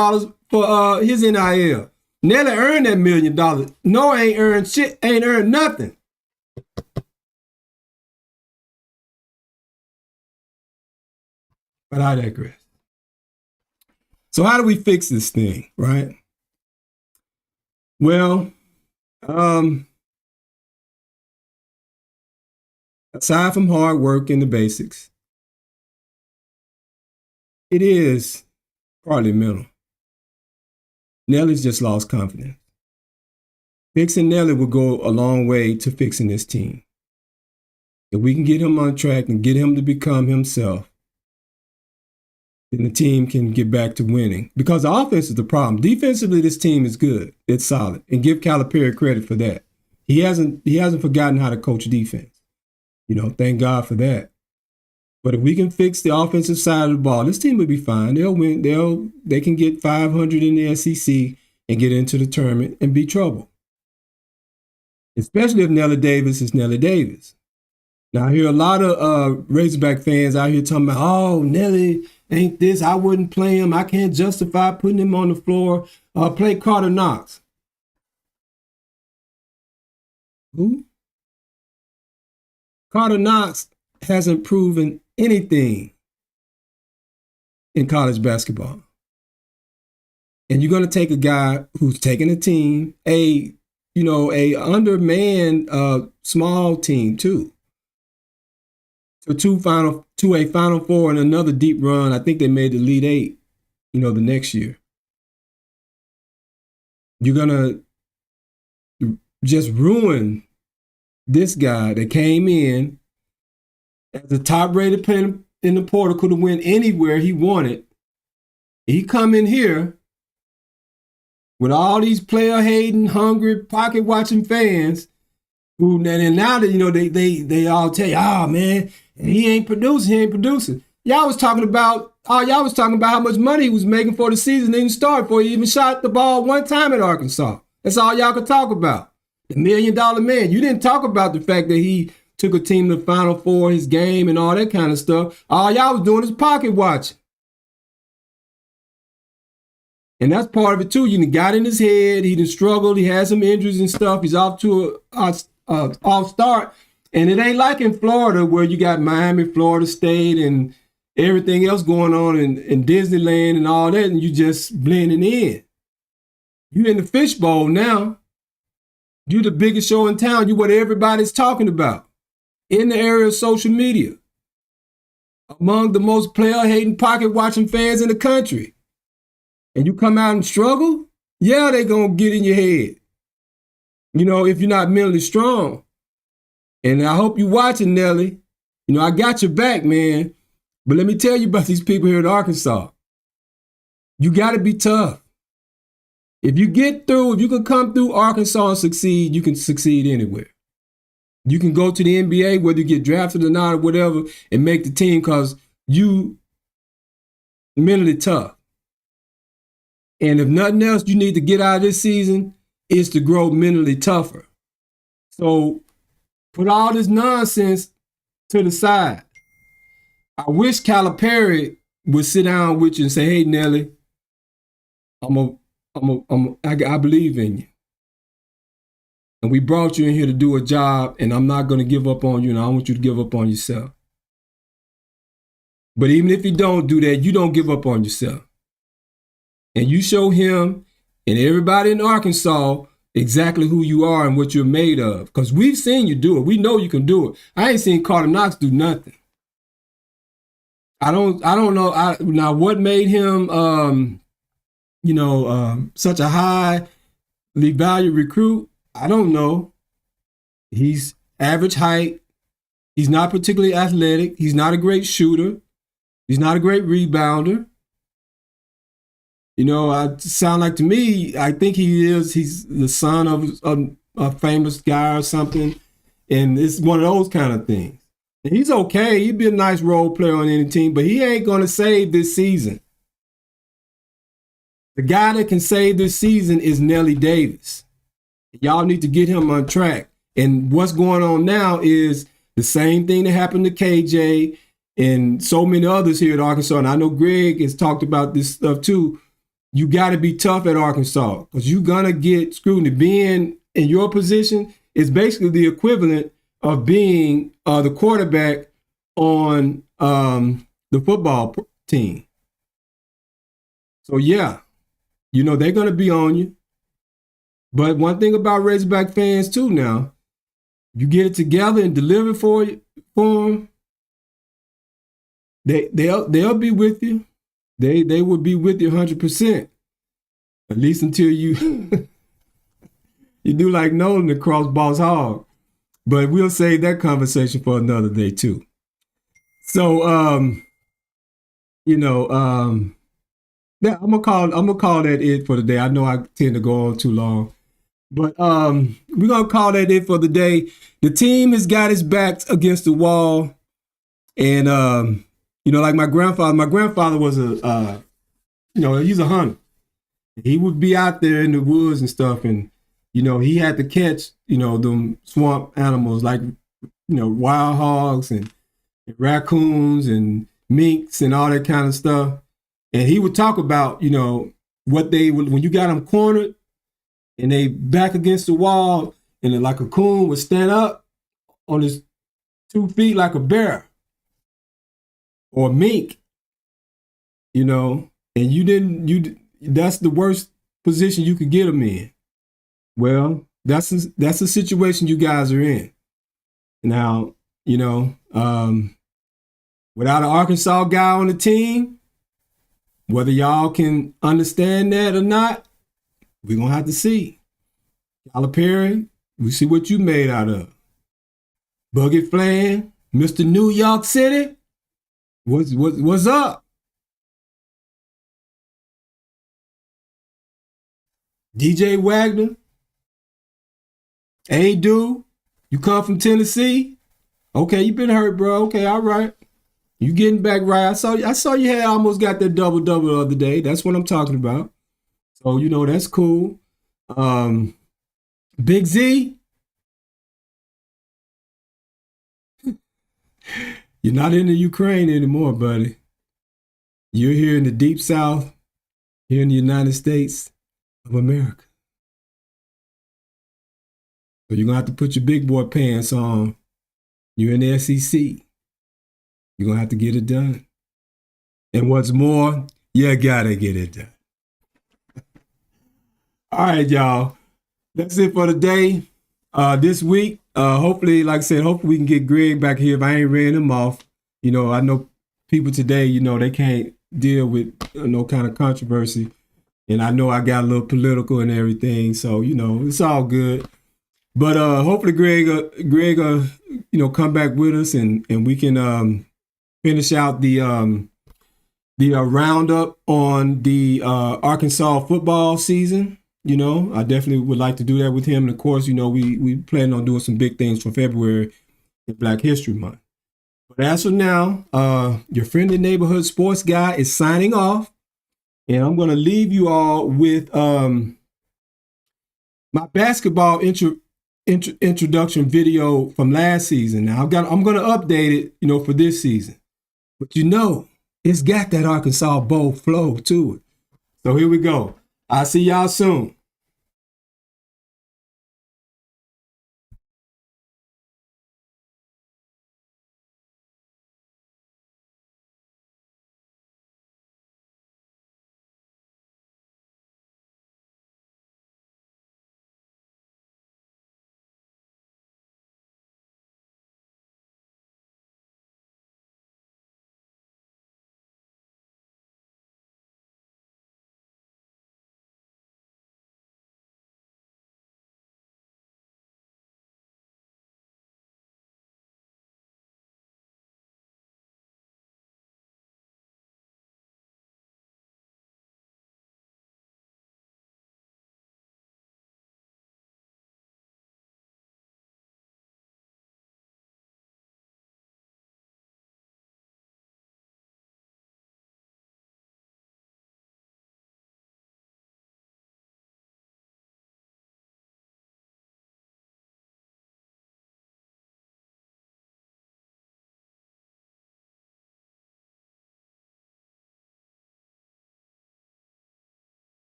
for his NIL. Nelly earned that $1 million. Noah ain't earned shit, ain't earned nothing. But I digress. So how do we fix this thing, right? Well, aside from hard work and the basics, it is partly mental. Nelly's just lost confidence. Fixing Nelly will go a long way to fixing this team. If we can get him on track and get him to become himself, then the team can get back to winning. Because the offense is the problem. Defensively, this team is good. It's solid. And give Calipari credit for that. He hasn't forgotten how to coach defense. You know, thank God for that. But if we can fix the offensive side of the ball, this team will be fine. They'll win. They can get 500 in the SEC and get into the tournament and be trouble. Especially if Nelly Davis is Nelly Davis. Now, I hear a lot of Razorback fans out here talking about, oh, Nelly ain't this. I wouldn't play him. I can't justify putting him on the floor. Play Carter Knox. Who? Carter Knox hasn't proven anything in college basketball. And you're going to take a guy who's taking a team, a undermanned small team too, to a Final Four and another deep run. I think they made the Elite Eight, the next year. You're going to just ruin this guy that came in as the top-rated player in the portal, could have went anywhere he wanted. He come in here with all these player-hating, hungry, pocket-watching fans who, and now that they all tell you, oh man, he ain't producing. Y'all was talking about how much money he was making for the season, didn't start before he even shot the ball one time at Arkansas. That's all y'all could talk about. The $1 million man. You didn't talk about the fact that he took a team to the Final Four, his game, and all that kind of stuff. All y'all was doing is pocket watching. And that's part of it too. You got in his head. He done struggled. He had some injuries and stuff. He's off to a off start. And it ain't like in Florida where you got Miami, Florida State, and everything else going on in Disneyland and all that, and you just blending in. You in the fishbowl now. You the biggest show in town. You what everybody's talking about in the area of social media. Among the most player-hating, pocket-watching fans in the country. And you come out and struggle? Yeah, they gonna get in your head. If you're not mentally strong. And I hope you're watching, Nelly. I got your back, man. But let me tell you about these people here at Arkansas. You got to be tough. If you can come through Arkansas and succeed, you can succeed anywhere. You can go to the NBA, whether you get drafted or not or whatever, and make the team because you mentally tough. And if nothing else you need to get out of this season is to grow mentally tougher. So put all this nonsense to the side. I wish Calipari would sit down with you and say, hey, Nelly, I believe in you. And we brought you in here to do a job, and I'm not going to give up on you, and I don't want you to give up on yourself. But even if you don't do that, you don't give up on yourself. And you show him and everybody in Arkansas exactly who you are and what you're made of. Because we've seen you do it. We know you can do it. I ain't seen Carter Knox do nothing. I don't know. Now, what made him, such a highly valued recruit? I don't know. He's average height. He's not particularly athletic. He's not a great shooter. He's not a great rebounder. Sound like to me, I think he's the son of a famous guy or something. And it's one of those kind of things. And he's okay. He'd be a nice role player on any team, but he ain't going to save this season. The guy that can save this season is Nelly Davis. Y'all need to get him on track. And what's going on now is the same thing that happened to KJ and so many others here at Arkansas. And I know Greg has talked about this stuff too. you got to be tough at Arkansas because you're going to get scrutiny. Being in your position is basically the equivalent of being the quarterback on the football team. So, yeah, you know, they're going to be on you. But one thing about Razorback fans, too, now, you get it together and deliver for them, they'll be with you. They will be with you 100%. At least until you you do like Nolan and cross Boss Hog. But we'll save that conversation for another day too. So yeah, I'm gonna call that it for the day. I know I tend to go on too long. But we're gonna call that it for the day. The team has got its backs against the wall. And like my grandfather was he's a hunter. He would be out there in the woods and stuff, and he had to catch them swamp animals like wild hogs and raccoons and minks and all that kind of stuff. And he would talk about what they would, when you got them cornered and they back against the wall, and then like a coon would stand up on his 2 feet like a bear or a mink, and that's the worst position you could get them in. Well, that's a situation you guys are in. Now, without an Arkansas guy on the team, whether y'all can understand that or not, we're going to have to see. Calipari, we see what you made out of. Bucket Flan, Mr. New York City, what's up? DJ Wagner, hey dude, you come from Tennessee? Okay, you been hurt, bro. Okay, all right. You getting back right. I saw you had almost got that double-double the other day. That's what I'm talking about. So, that's cool. Big Z, you're not in the Ukraine anymore, buddy. You're here in the deep South, here in the United States of America. So you're going to have to put your big boy pants on. You're in the SEC. You're going to have to get it done. And what's more, you got to get it done. All right, y'all. That's it for the day. This week, hopefully, like I said, hopefully we can get Greg back here if I ain't ran him off. I know people today, they can't deal with no kind of controversy. And I know I got a little political and everything. So, it's all good. But hopefully Greg, come back with us and we can finish out the roundup on the Arkansas football season. I definitely would like to do that with him. And of course, we plan on doing some big things for February in Black History Month. But as of now, your friendly neighborhood sports guy is signing off. And I'm going to leave you all with my basketball introduction video from last season. Now I'm going to update it, for this season. But it's got that Arkansas Bowl flow to it. So here we go. I'll see y'all soon.